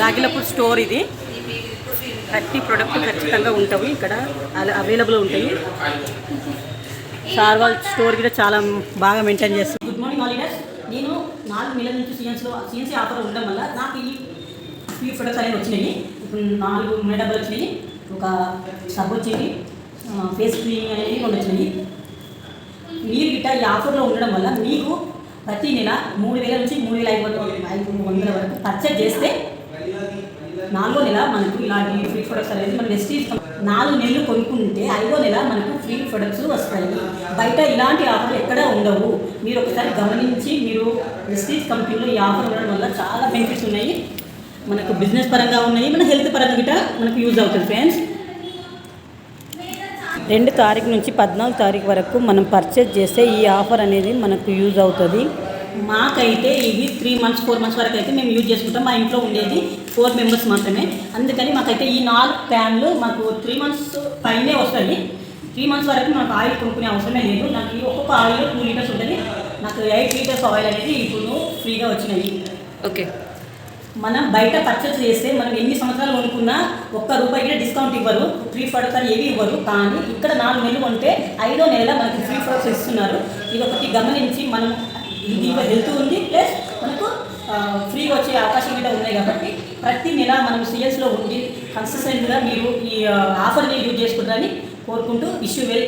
నాగిలపూర్ store ఇది. ప్రతి product ఖచ్చితంగా ఉంటాయి ఇక్కడ అవైలబుల్ ఉంటాయి. సార్వాల్ స్టోర్ కూడా చాలా బాగా మెయింటైన్ చేస్తుంది. Good morning all leaders. నేను 4 నెలల నుంచి సిఎన్సీ ఆఫర్ ఉండడం వల్ల నాకు ఈ ఫ్రీ ప్రొడక్ట్స్ అనేవి వచ్చినాయి. ఇప్పుడు 4 నూనె డబ్బాలు వచ్చినాయి, ఒక సబ్బు వచ్చింది, ఫేస్ క్లీనింగ్ అనేది 2 వచ్చినాయి. మీరు గిట్ట ఈ ఆఫర్లో ఉండడం వల్ల మీకు ప్రతి నెల 3,000 నుంచి 3,500 వరకు పర్చేజ్ చేస్తే 4వ నెల మనకు ఇలాంటి ఫ్రీ ప్రొడక్ట్స్ అనేది మన వెస్టీజ్ 4 నెలలు కొనుక్కుంటే 5వ నెల మనకు ఫ్రీ ప్రొడక్ట్స్ వస్తాయి. బయట ఇలాంటి ఆఫర్లు ఎక్కడ ఉండవు. మీరు ఒకసారి గమనించి మీరు వెస్టీజ్ కంపెనీలో ఈ ఆఫర్ ఉండడం వల్ల చాలా బెనిఫిట్స్ ఉన్నాయి. మనకు బిజినెస్ పరంగా ఉన్నాయి, మన హెల్త్ పరంగా గిట్ట మనకు యూజ్ అవుతుంది ఫ్రెండ్స్. 2 తారీఖు నుంచి 14 తారీఖు వరకు మనం పర్చేజ్ చేస్తే ఈ ఆఫర్ అనేది మనకు యూజ్ అవుతుంది. మాకైతే ఇది 3 months 4 months వరకు అయితే మేము యూజ్ చేసుకుంటాం. మా ఇంట్లో ఉండేది 4 members మాత్రమే. అందుకని మాకైతే ఈ 4 ప్యాన్లు మాకు 3 months పైనే వస్తాయి. 3 months వరకు మనకు ఆయిల్ కొనుక్కునే అవసరమే లేదు. నాకు ఒక్కొక్క ఆయిల్ 2 లీటర్స్ ఉంటుంది. నాకు 8 లీటర్స్ ఆయిల్ అనేది ఇప్పుడు ఫ్రీగా వచ్చినాయి. ఓకే, మనం బయట పర్చేస్ చేస్తే మనం ఎన్ని సంవత్సరాలు కొనుక్కున్నా ₹1 డిస్కౌంట్ ఇవ్వరు, ఫ్రీ ప్రొడక్ట్స్ అని ఏవి ఇవ్వరు. కానీ ఇక్కడ 4 నెలలు కొంటే 5వ నెల మనకి ఫ్రీ ప్రొడక్ట్స్ ఇస్తున్నారు. ఇది ఒకటి గమనించి మనం దీంట్లో హెల్త్ ఉంది, ప్లస్ మనకు ఫ్రీగా వచ్చే అవకాశం కూడా ఉన్నాయి. కాబట్టి ప్రతి నెల మనం సిఎస్లో ఉండి కన్సిస్టెంట్గా మీరు ఈ ఆఫర్ని యూజ్ చేసుకుంటారని కోరుకుంటూ విష్ యూ వెల్.